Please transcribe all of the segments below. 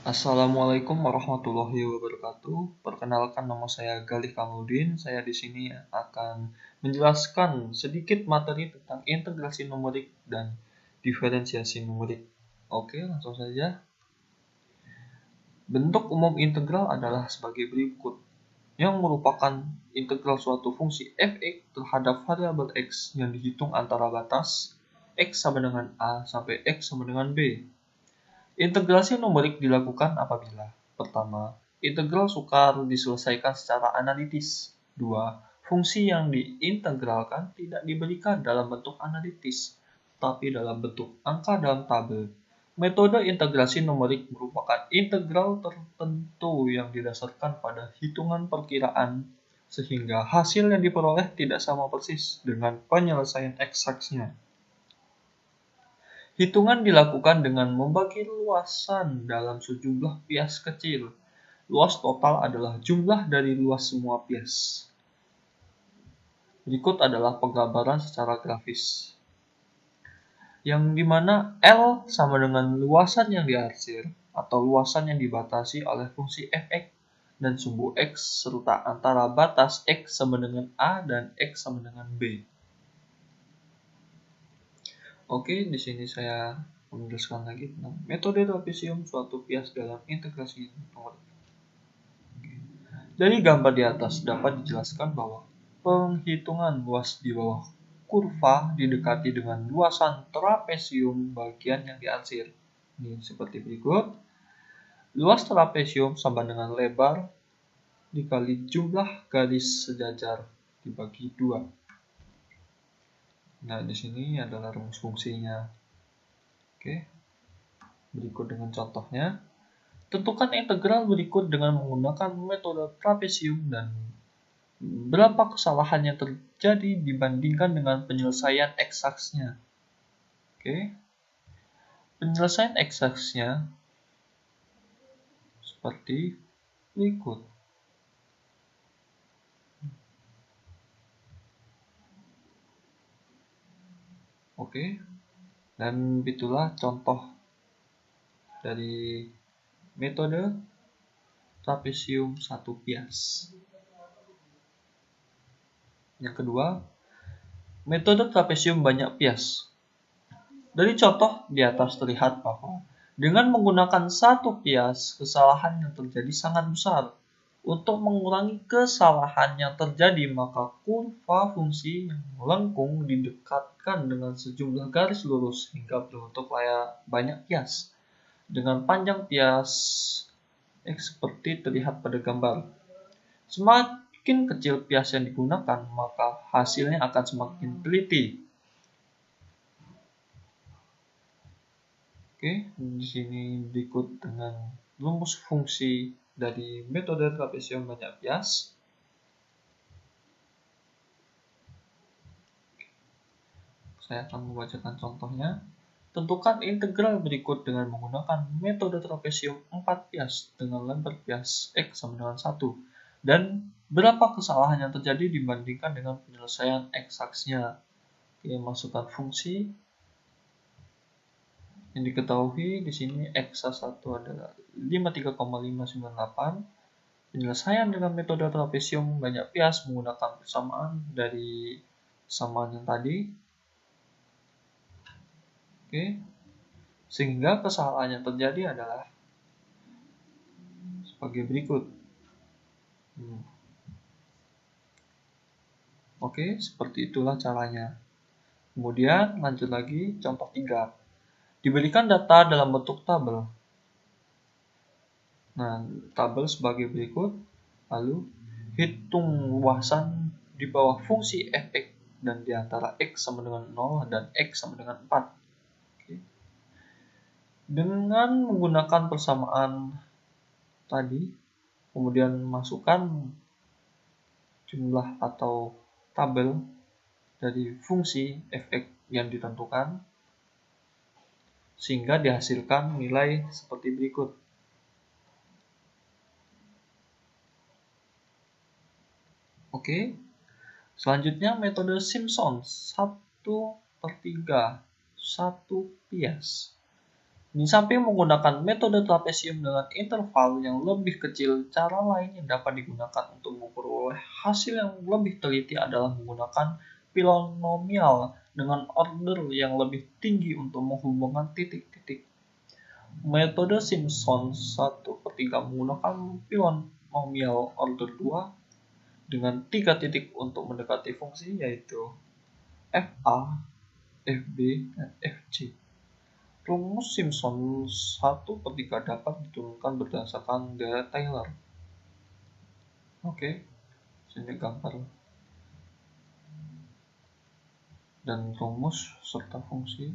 Assalamualaikum warahmatullahi wabarakatuh. Perkenalkan, nama saya Galih Kamudin. Saya di sini akan menjelaskan sedikit materi tentang integrasi numerik dan diferensiasi numerik. Oke, langsung saja. Bentuk umum integral adalah sebagai berikut, yang merupakan integral suatu fungsi f(x) terhadap variabel x yang dihitung antara batas x sama dengan a sampai x sama dengan b. Integrasi numerik dilakukan apabila: pertama, integral sukar diselesaikan secara analitis. 2. Fungsi yang diintegralkan tidak diberikan dalam bentuk analitis, tetapi dalam bentuk angka dalam tabel. Metode integrasi numerik merupakan integral tertentu yang didasarkan pada hitungan perkiraan, sehingga hasil yang diperoleh tidak sama persis dengan penyelesaian eksaksnya. Hitungan dilakukan dengan membagi luasan dalam sejumlah pias kecil. Luas total adalah jumlah dari luas semua pias. Berikut adalah penggambaran secara grafis, yang dimana L sama dengan luasan yang diarsir atau luasan yang dibatasi oleh fungsi f(x) dan sumbu x serta antara batas x sama dengan a dan x sama dengan b. Oke, di sini saya menjelaskan lagi tentang metode trapesium suatu pias dalam integrasi numerik. Dari gambar di atas dapat dijelaskan bahwa penghitungan luas di bawah kurva didekati dengan luasan trapesium bagian yang diarsir. Ini seperti berikut. Luas trapesium sama dengan lebar dikali jumlah garis sejajar dibagi 2. Nah, di sini adalah rumus fungsinya. Oke. Berikut dengan contohnya. Tentukan integral berikut dengan menggunakan metode trapesium dan berapa kesalahan yang terjadi dibandingkan dengan penyelesaian eksaksnya. Oke. Penyelesaian eksaksnya seperti berikut. Oke. Dan itulah contoh dari metode trapesium satu pias. Yang kedua, metode trapesium banyak pias. Dari contoh di atas terlihat bahwa dengan menggunakan satu pias, kesalahan yang terjadi sangat besar. Untuk mengurangi kesalahan yang terjadi, maka kurva fungsi yang melengkung didekatkan dengan sejumlah garis lurus hingga berbentuk banyak pias. Dengan panjang pias X seperti terlihat pada gambar. Semakin kecil pias yang digunakan, maka hasilnya akan semakin teliti. Oke, di sini berikut dengan rumus fungsi dari metode trapesium banyak pias. Saya akan membacakan contohnya. Tentukan integral berikut dengan menggunakan metode trapesium 4 pias dengan lebar pias X sama dengan 1. Dan berapa kesalahan yang terjadi dibandingkan dengan penyelesaian eksaksnya. Oke, masukkan fungsi. Yang diketahui di sini x1 adalah 53,598. Penyelesaian dengan metode trapesium banyak pias menggunakan persamaan dari persamaan yang tadi. Oke. Sehingga kesalahan yang terjadi adalah sebagai berikut. Oke, seperti itulah caranya. Kemudian lanjut lagi, contoh 3. Diberikan data dalam bentuk tabel. Nah, tabel sebagai berikut. Lalu, hitung luasan di bawah fungsi f(x) dan di antara x sama dengan 0 dan x sama dengan 4. Oke. Dengan menggunakan persamaan tadi, kemudian masukkan jumlah atau tabel dari fungsi f(x) yang ditentukan, sehingga dihasilkan nilai seperti berikut. Oke, selanjutnya metode Simpson 1/3 1 pias. Di samping menggunakan metode trapesium dengan interval yang lebih kecil, cara lain yang dapat digunakan untuk memperoleh hasil yang lebih teliti adalah menggunakan polinomial dengan order yang lebih tinggi untuk menghubungkan titik-titik. Metode Simpson 1/3 menggunakan polinomial order 2 dengan 3 titik untuk mendekati fungsi, yaitu fa, fb, dan fc. Rumus Simpson 1/3 dapat diturunkan berdasarkan deret Taylor. Oke, sini gambar dan rumus serta fungsi.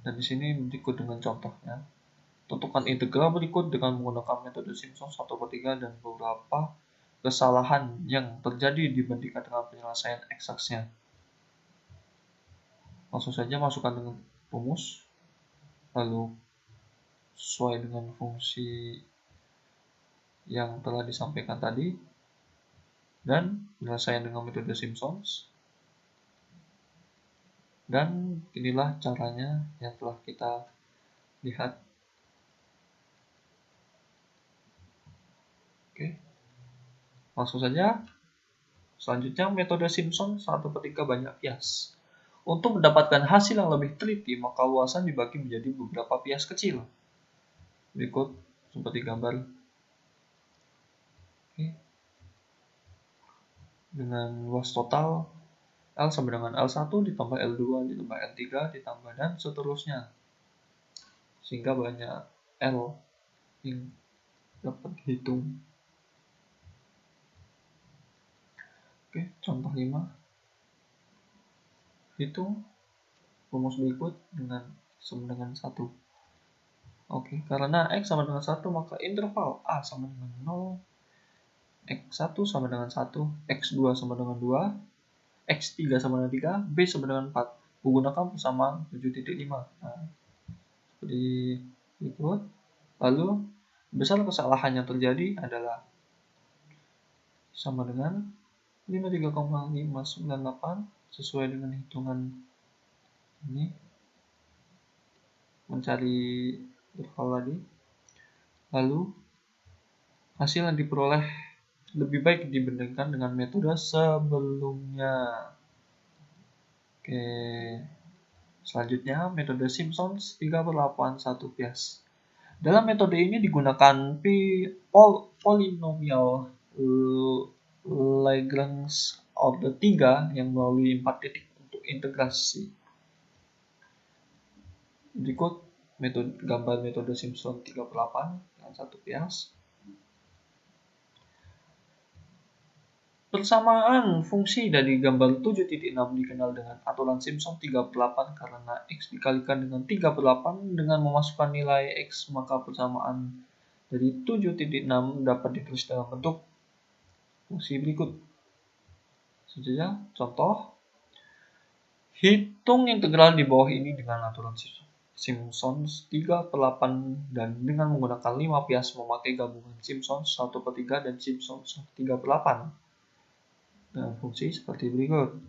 Dan di sini berikut dengan contohnya. Tentukan integral berikut dengan menggunakan metode Simpson 1/3 dan beberapa kesalahan yang terjadi dibandingkan dengan penyelesaian eksaksnya. Langsung saja masukkan dengan rumus, lalu sesuai dengan fungsi yang telah disampaikan tadi, dan penyelesaian dengan metode Simpson. Dan inilah caranya yang telah kita lihat. Oke, langsung saja. Selanjutnya, metode Simpson 1/3 banyak bias. Untuk mendapatkan hasil yang lebih teliti, maka luasan dibagi menjadi beberapa bias kecil. Berikut seperti gambar. Oke. Dengan luas total L sama dengan L1 ditambah L2 ditambah L3 ditambah dan seterusnya. Sehingga banyak L yang dapat dihitung. Oke, contoh 5. Hitung rumus berikut dengan sama dengan 1. Oke, karena X sama dengan 1, maka interval A sama dengan 0, X1 sama dengan 1, X2 sama dengan 2, X3 sama dengan 3, B sama dengan 4. Menggunakan persamaan 7.5. Nah, seperti berikut. Lalu, besar kesalahan yang terjadi adalah sama dengan 53,598 sesuai dengan hitungan ini, mencari interval tadi. Lalu hasil yang diperoleh lebih baik dibandingkan dengan metode sebelumnya. Oke, selanjutnya metode Simpson 3/8 bias. Dalam metode ini digunakan polinomial Lagrange order 3 yang melalui 4 titik untuk integrasi. Berikut gambar metode Simpson 3/8 dengan 1 bias. Persamaan fungsi dari gambar 7.6 dikenal dengan aturan Simpson 3/8 karena X dikalikan dengan 3/8 dengan memasukkan nilai X, maka persamaan dari 7.6 dapat ditulis dalam bentuk fungsi berikut. Saja contoh. Hitung integral di bawah ini dengan aturan Simpson 3/8 dan dengan menggunakan 5 bias memakai gabungan Simpson 1/3 dan Simpson 3/8 dengan fungsi seperti berikut.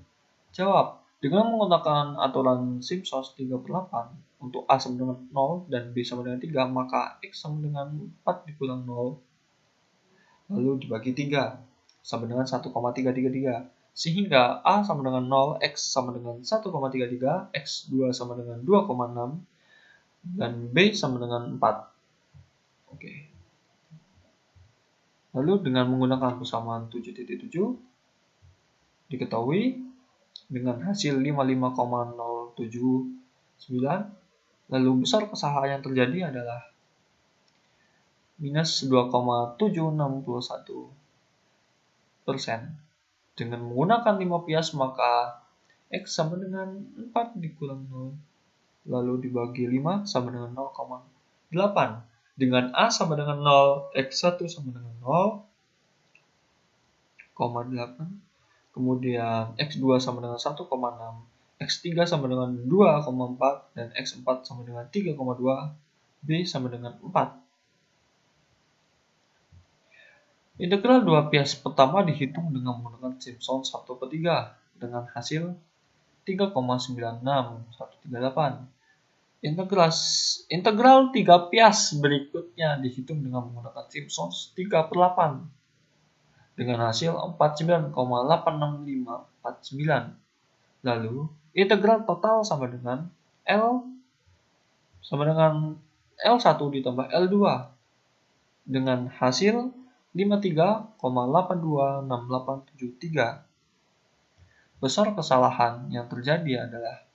Jawab. Dengan menggunakan aturan Simpson 3/8 untuk A sama dengan 0 dan B sama dengan 3, maka X sama dengan 4 dikurang 0 lalu dibagi 3 sama dengan 1,333. Sehingga A sama dengan 0, X sama dengan 1,33, X2 sama dengan 2,6, dan B sama dengan 4. Oke. Lalu dengan menggunakan persamaan 7.7, diketahui dengan hasil 55,079, lalu besar kesalahan yang terjadi adalah minus 2,761%. Dengan menggunakan 5 bias, maka X sama dengan 4 dikurang 0, lalu dibagi 5 sama dengan 0,8. Dengan A sama dengan 0, X1 sama dengan 0,8. Kemudian X2 sama dengan 1,6, X3 sama dengan 2,4, dan X4 sama dengan 3,2, B sama dengan 4. Integral 2 bias pertama dihitung dengan menggunakan Simpson 1/3 dengan hasil 3,96138. Integral 3 pias berikutnya dihitung dengan menggunakan Simpsons 3/8 dengan hasil 49,86549. Lalu integral total sama dengan L1 ditambah L2 dengan hasil 53,826873. Besar kesalahan yang terjadi adalah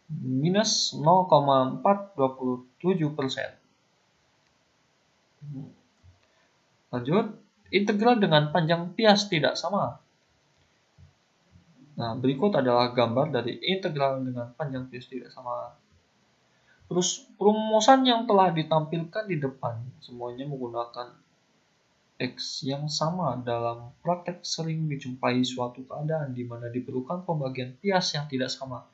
minus 0,427%. Lanjut, integral dengan panjang pias tidak sama. Nah, berikut adalah gambar dari integral dengan panjang pias tidak sama. Terus perumusan yang telah ditampilkan di depan semuanya menggunakan X yang sama. Dalam praktek sering dijumpai suatu keadaan di mana diperlukan pembagian pias yang tidak sama.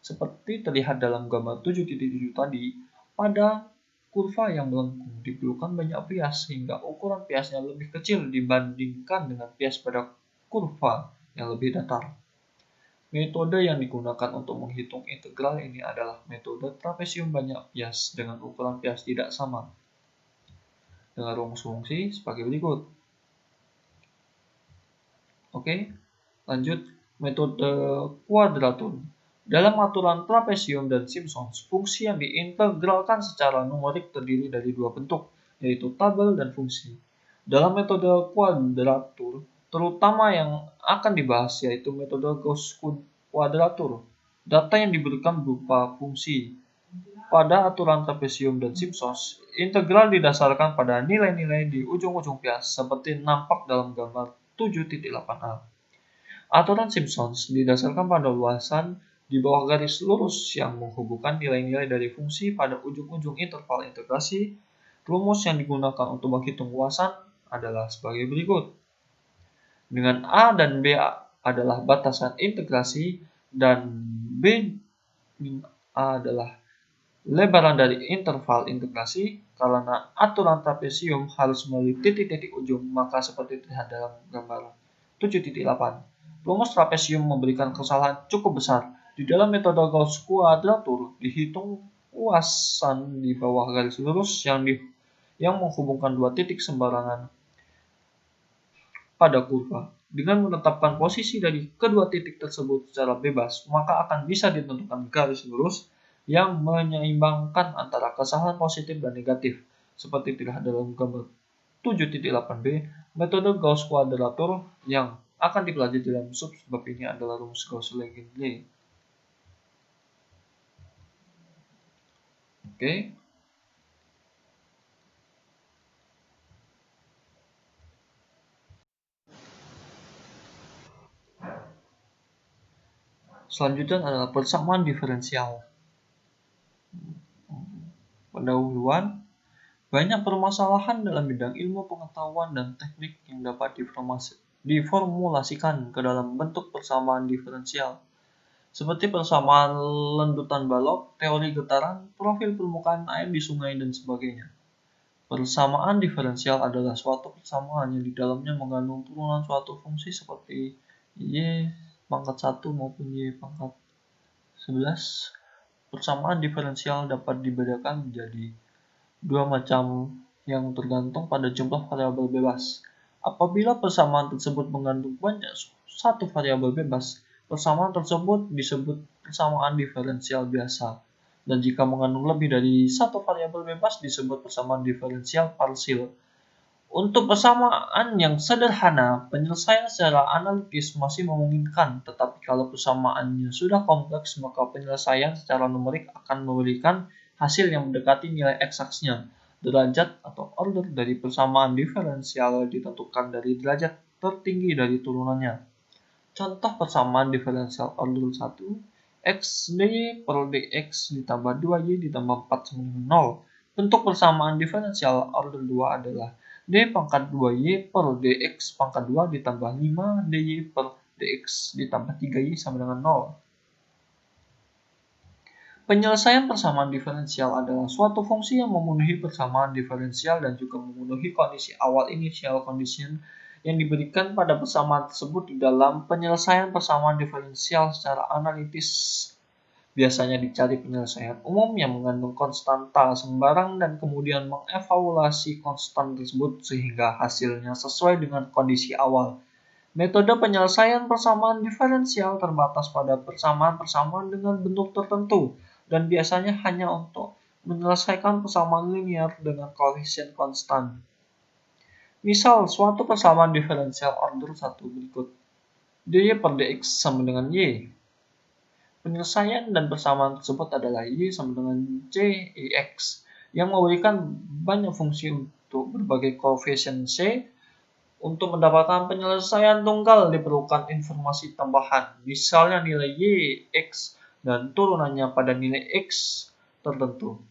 Seperti terlihat dalam gambar 7.7 tadi, pada kurva yang melengkung diperlukan banyak pias sehingga ukuran piasnya lebih kecil dibandingkan dengan pias pada kurva yang lebih datar. Metode yang digunakan untuk menghitung integral ini adalah metode trapesium banyak pias dengan ukuran pias tidak sama. Dengan rumus fungsi sebagai berikut. Oke, lanjut metode kuadratur. Dalam aturan trapesium dan Simpsons, fungsi yang diintegralkan secara numerik terdiri dari dua bentuk, yaitu tabel dan fungsi. Dalam metode kuadratur, terutama yang akan dibahas yaitu metode Gauss kuadratur, data yang diberikan berupa fungsi. Pada aturan trapesium dan Simpsons, integral didasarkan pada nilai-nilai di ujung-ujung pias, seperti nampak dalam gambar 7.8a. Aturan Simpsons didasarkan pada luasan di bawah garis lurus yang menghubungkan nilai-nilai dari fungsi pada ujung-ujung interval integrasi. Rumus yang digunakan untuk menghitung luasan adalah sebagai berikut. Dengan A dan B adalah batasan integrasi dan B A adalah lebaran dari interval integrasi. Karena aturan trapesium harus melalui titik-titik ujung, maka seperti terlihat dalam gambar 7.8. Rumus trapesium memberikan kesalahan cukup besar. Di dalam metode Gauss kuadratur, dihitung luasan di bawah garis lurus yang menghubungkan dua titik sembarangan pada kurva. Dengan menetapkan posisi dari kedua titik tersebut secara bebas, maka akan bisa ditentukan garis lurus yang menyeimbangkan antara kesalahan positif dan negatif. Seperti terlihat dalam gambar 7.8b, metode Gauss kuadratur yang akan dipelajari dalam subbab ini adalah rumus Gauss-Legendre. Oke. Selanjutnya adalah persamaan diferensial. Pendahuluan, banyak permasalahan dalam bidang ilmu pengetahuan dan teknik yang dapat diformulasikan ke dalam bentuk persamaan diferensial, seperti persamaan lendutan balok, teori getaran, profil permukaan air di sungai, dan sebagainya. Persamaan diferensial adalah suatu persamaan yang di dalamnya mengandung turunan suatu fungsi seperti y pangkat 1 maupun y pangkat 11. Persamaan diferensial dapat dibedakan menjadi dua macam yang tergantung pada jumlah variabel bebas. Apabila persamaan tersebut mengandung banyak satu variabel bebas, persamaan tersebut disebut persamaan diferensial biasa. Dan jika mengandung lebih dari satu variabel bebas disebut persamaan diferensial parsial. Untuk persamaan yang sederhana, penyelesaian secara analitis masih memungkinkan, tetapi kalau persamaannya sudah kompleks, maka penyelesaian secara numerik akan memberikan hasil yang mendekati nilai eksaksnya. Derajat atau order dari persamaan diferensial ditentukan dari derajat tertinggi dari turunannya. Contoh persamaan diferensial order 1, x dy per dx ditambah 2y ditambah 4 sama dengan 0. Bentuk persamaan diferensial order 2 adalah d pangkat 2y per dx pangkat 2 ditambah 5 dy per dx ditambah 3y sama dengan 0. Penyelesaian persamaan diferensial adalah suatu fungsi yang memenuhi persamaan diferensial dan juga memenuhi kondisi awal initial condition yang diberikan pada persamaan tersebut di dalam penyelesaian persamaan diferensial secara analitis. Biasanya dicari penyelesaian umum yang mengandung konstanta sembarang dan kemudian mengevaluasi konstan tersebut sehingga hasilnya sesuai dengan kondisi awal. Metode penyelesaian persamaan diferensial terbatas pada persamaan-persamaan dengan bentuk tertentu dan biasanya hanya untuk menyelesaikan persamaan linear dengan koefisien konstan. Misal, suatu persamaan diferensial order 1 berikut. dy per dx sama dengan y. Penyelesaian dan persamaan tersebut adalah y sama dengan cx yang memberikan banyak fungsi untuk berbagai koefisien c. Untuk mendapatkan penyelesaian tunggal diperlukan informasi tambahan, misalnya nilai y, x, dan turunannya pada nilai x tertentu.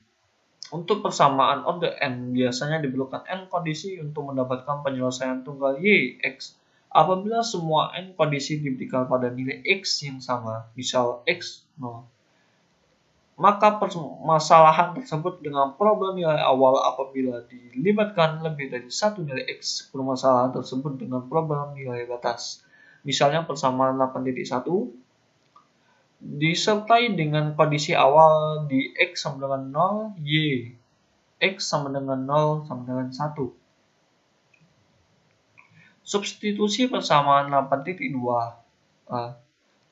Untuk persamaan order n, biasanya diperlukan n kondisi untuk mendapatkan penyelesaian tunggal y, x. Apabila semua n kondisi diberikan pada nilai x yang sama, misal x 0, maka permasalahan tersebut dengan problem nilai awal apabila dilibatkan lebih dari satu nilai x. Permasalahan tersebut dengan problem nilai batas. Misalnya persamaan 8.1 disertai dengan kondisi awal di x sama dengan 0, y, x sama dengan 0 sama dengan 1. Substitusi persamaan 8.2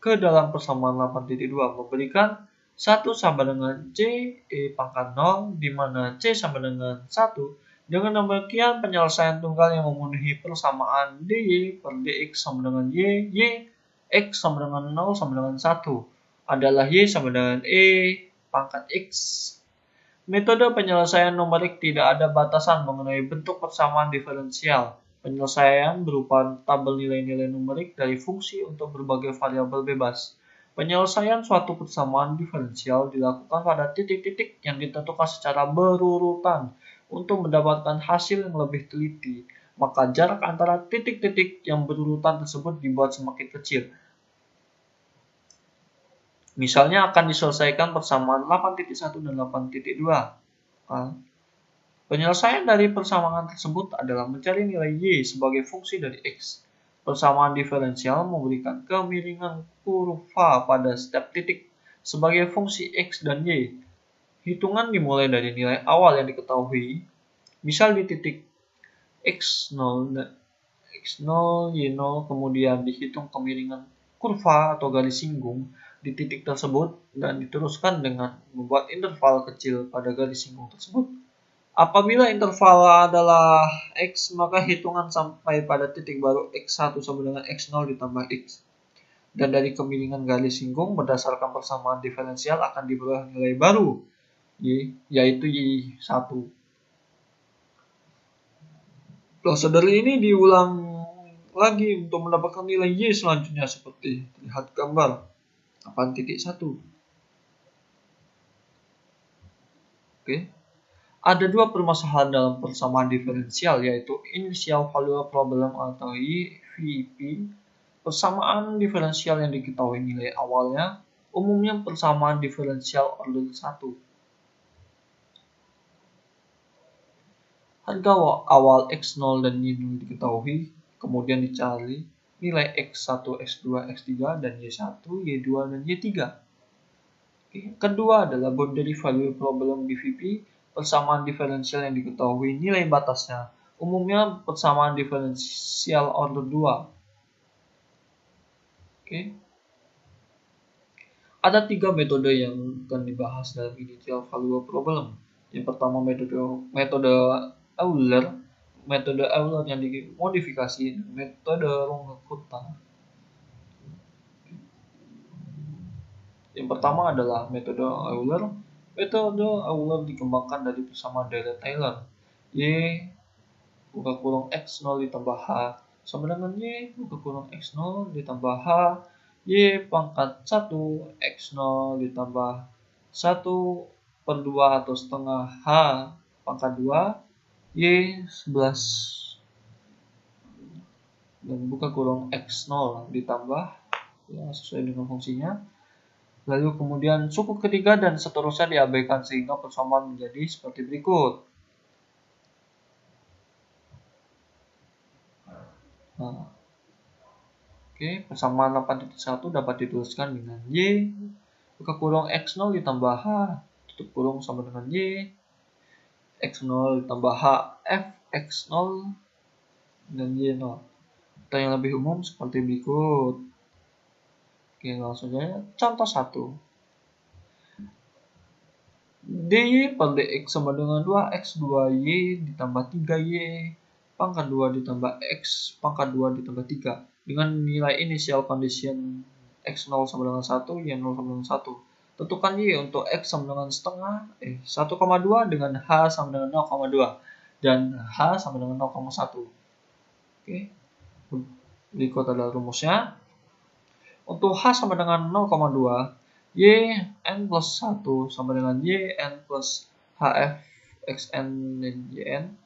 ke dalam persamaan 8.2 memberikan 1 sama dengan c pangkat 0, di mana c sama dengan 1. Dengan demikian, penyelesaian tunggal yang memenuhi persamaan dy per dx sama dengan y, x sama dengan 0 sama dengan 1 adalah y sama dengan pangkat x. Metode penyelesaian numerik tidak ada batasan mengenai bentuk persamaan diferensial. Penyelesaian berupa tabel nilai-nilai numerik dari fungsi untuk berbagai variabel bebas. Penyelesaian suatu persamaan diferensial dilakukan pada titik-titik yang ditentukan secara berurutan untuk mendapatkan hasil yang lebih teliti. Maka jarak antara titik-titik yang berurutan tersebut dibuat semakin kecil. Misalnya akan diselesaikan persamaan 8.1 dan 8.2. Penyelesaian dari persamaan tersebut adalah mencari nilai y sebagai fungsi dari x. Persamaan diferensial memberikan kemiringan kurva pada setiap titik sebagai fungsi x dan y. Hitungan dimulai dari nilai awal yang diketahui, misal di titik x0, x0, y0, kemudian dihitung kemiringan kurva atau garis singgung di titik tersebut dan diteruskan dengan membuat interval kecil pada garis singgung tersebut. Apabila interval adalah x, maka hitungan sampai pada titik baru x1 sama dengan x0 ditambah x. Dan dari kemiringan garis singgung berdasarkan persamaan diferensial akan diperoleh nilai baru, y, yaitu y1. Prosedur ini diulang lagi untuk mendapatkan nilai y selanjutnya seperti terlihat gambar 8.1. Oke. Ada dua permasalahan dalam persamaan diferensial, yaitu initial value problem atau IVP. Persamaan diferensial yang diketahui nilai awalnya, umumnya persamaan diferensial order 1. Harga awal x0 dan y0 diketahui, kemudian dicari nilai x1, x2, x3, dan y1, y2, dan y3. Kedua adalah boundary value problem BVP. Persamaan diferensial yang diketahui nilai batasnya, umumnya persamaan diferensial order 2. Ada 3 metode yang akan dibahas dalam initial value problem. Yang pertama metode Euler, yang dimodifikasi, metode Runge-Kutta. Yang pertama adalah metode Euler. Metode Euler dikembangkan dari persamaan Dirac-Taylor. Y buka kurung x0 ditambah h sama dengan y buka kurung x0 ditambah h y pangkat 1 x0 ditambah 1/2 atau setengah h pangkat 2 y 11 dan buka kurung x0 ditambah ya sesuai dengan fungsinya. Lalu kemudian suku ketiga dan seterusnya diabaikan sehingga persamaan menjadi seperti berikut. Persamaan 8.1 dapat dituliskan dengan y buka kurung X0 ditambah H, tutup kurung sama dengan Y, X0 ditambah H, F, X0, dan Y0. Atau yang lebih umum seperti berikut. Oke, langsung saja. Contoh 1. dy per dx sama dengan 2x 2y ditambah 3y pangkat 2 ditambah x pangkat 2 ditambah 3 dengan nilai initial condition x0 sama dengan 1, y0 sama dengan 1. Tentukan y untuk x sama dengan setengah 1,2 dengan h sama dengan 0,2 dan h sama dengan 0,1. Oke. Berikut adalah rumusnya. Untuk h sama dengan 0,2, y n plus 1 sama dengan y n plus hf xn dan yn.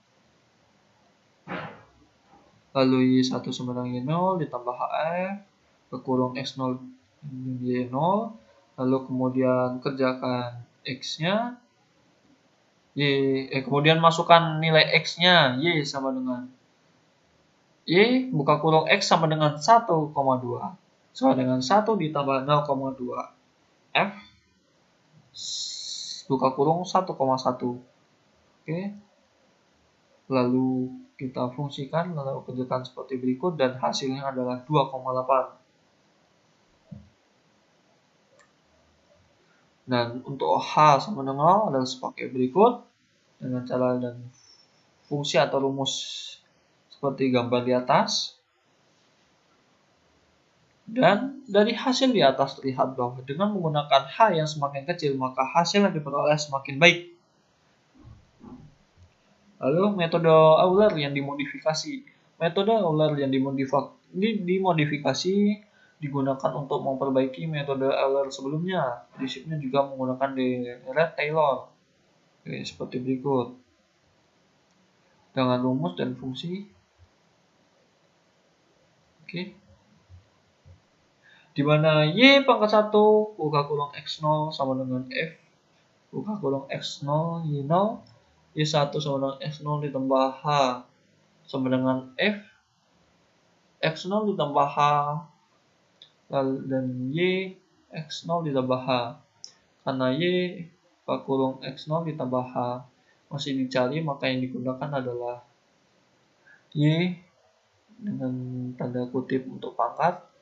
Lalu y1 sama dengan y0 ditambah hf ke kurung x0 dan y0. Lalu kemudian kerjakan x-nya. Kemudian masukkan nilai x-nya. Y sama dengan y buka kurung x sama dengan 1,2 sama dengan 1 ditambah 0,2 F buka kurung 1,1. Oke. Lalu kita fungsikan, lalu kerjakan seperti berikut dan hasilnya adalah 2,8. Dan untuk H sama dengan 0 adalah sebagai berikut dengan cara dan fungsi atau rumus seperti gambar di atas. Dan dari hasil di atas terlihat bahwa dengan menggunakan H yang semakin kecil, maka hasil yang diperoleh semakin baik. Lalu metode Euler yang dimodifikasi. Metode Euler yang dimodifikasi digunakan untuk memperbaiki metode Euler sebelumnya. Prinsipnya juga menggunakan deret Taylor. Oke, seperti berikut. Dengan rumus dan fungsi. Oke. Di mana y pangkat 1 buka kurung x0 sama dengan f buka kurung x0 y0, y1 sama dengan x0 ditambah h sama dengan f x0 ditambah h dan y x0 ditambah h. Karena y buka kurung x0 ditambah h masih dicari, maka yang digunakan adalah y dengan tanda kutip untuk pangkat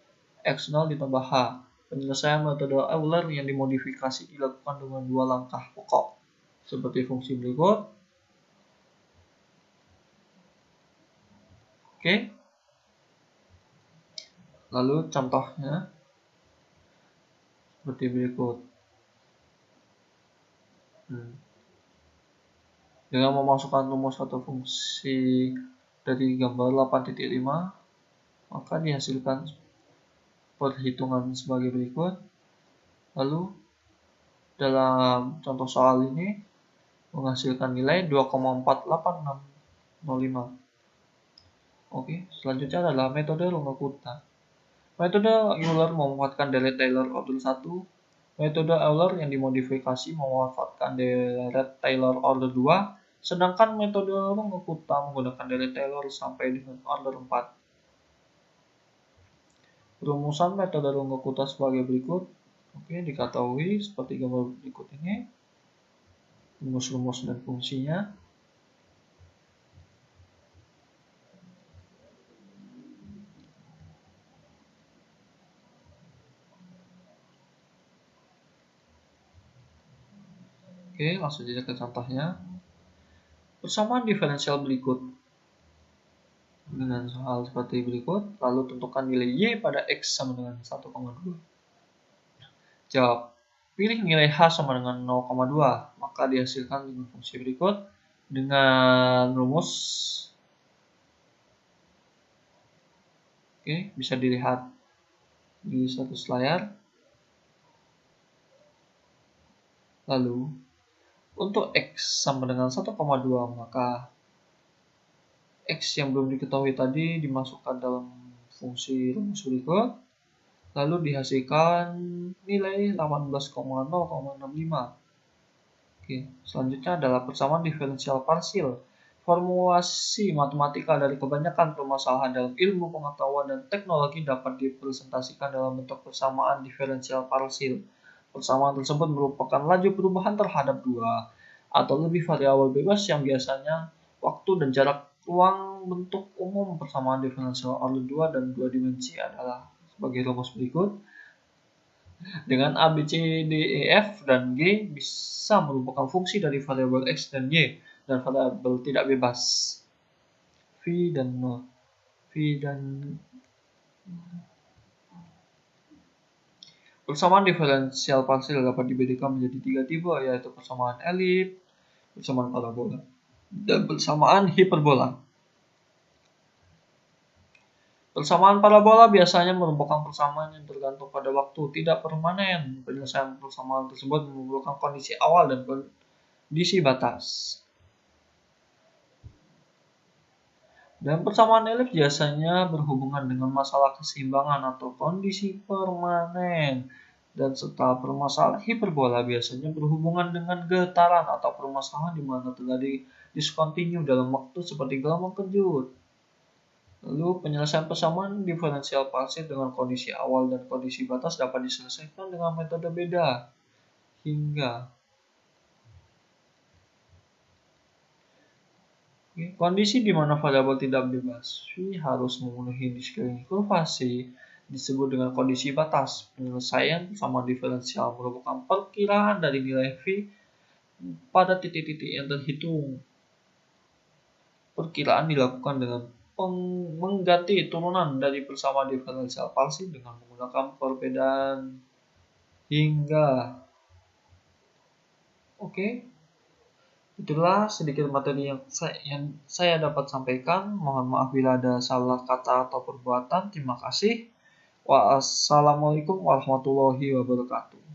x0 ditambah h. Penyelesaian metode Euler yang dimodifikasi dilakukan dengan dua langkah pokok seperti fungsi berikut. Oke. Lalu contohnya seperti berikut. Dengan memasukkan rumus atau fungsi dari gambar 8.5, maka dihasilkan perhitungan sebagai berikut. Lalu dalam contoh soal ini menghasilkan nilai 2,48605. Oke, selanjutnya adalah metode Runge-Kutta. Metode Euler memanfaatkan deret Taylor order 1. Metode Euler yang dimodifikasi memanfaatkan deret Taylor order 2. Sedangkan metode Runge-Kutta menggunakan deret Taylor sampai dengan order 4. Rumusan metode Runge-Kutta sebagai berikut. Oke, diketahui seperti gambar berikut ini. Rumus-rumus dan fungsinya. Oke, langsung saja ke contohnya. Persamaan diferensial berikut. Dengan hal seperti berikut, lalu tentukan nilai y pada x sama dengan 1,2. Jawab. Pilih nilai h sama dengan 0,2, maka dihasilkan dengan fungsi berikut dengan rumus. Oke, bisa dilihat di status layar. Lalu untuk x sama dengan 1,2, maka x yang belum diketahui tadi dimasukkan dalam fungsi rumus berikut, lalu dihasilkan nilai 18,065. Oke, selanjutnya adalah persamaan diferensial parsial. Formulasi matematika dari kebanyakan permasalahan dalam ilmu pengetahuan dan teknologi dapat dipresentasikan dalam bentuk persamaan diferensial parsial. Persamaan tersebut merupakan laju perubahan terhadap dua atau lebih variabel bebas yang biasanya waktu dan jarak ruang. Bentuk umum persamaan diferensial order 2 dan 2 dimensi adalah sebagai rumus berikut. Dengan A, B, C, D, E, F, dan G bisa merupakan fungsi dari variabel X dan Y dan variabel tidak bebas V dan 0. Persamaan diferensial parsial dapat dibedakan menjadi 3 tipe, yaitu persamaan elips, persamaan parabola, dan persamaan hiperbola. Persamaan parabola biasanya merupakan persamaan yang tergantung pada waktu, tidak permanen. Penyelesaian persamaan tersebut memerlukan kondisi awal dan kondisi batas. Dan persamaan elips biasanya berhubungan dengan masalah keseimbangan atau kondisi permanen. Dan setelah permasalahan hiperbola biasanya berhubungan dengan getaran atau permasalahan di mana terjadi diskontinu dalam waktu seperti gelombang kejut. Lalu penyelesaian persamaan diferensial parsial dengan kondisi awal dan kondisi batas dapat diselesaikan dengan metode beda hingga kondisi di mana variabel tidak bebas V harus memenuhi di sekeliling kurva C disebut dengan kondisi batas. Penyelesaian persamaan diferensial merupakan perkiraan dari nilai V pada titik-titik yang terhitung. Perkiraan dilakukan dengan mengganti turunan dari persamaan diferensial parsial dengan menggunakan perbedaan hingga. Oke. Itulah sedikit materi yang saya dapat sampaikan. Mohon maaf bila ada salah kata atau perbuatan. Terima kasih. Wassalamualaikum warahmatullahi wabarakatuh.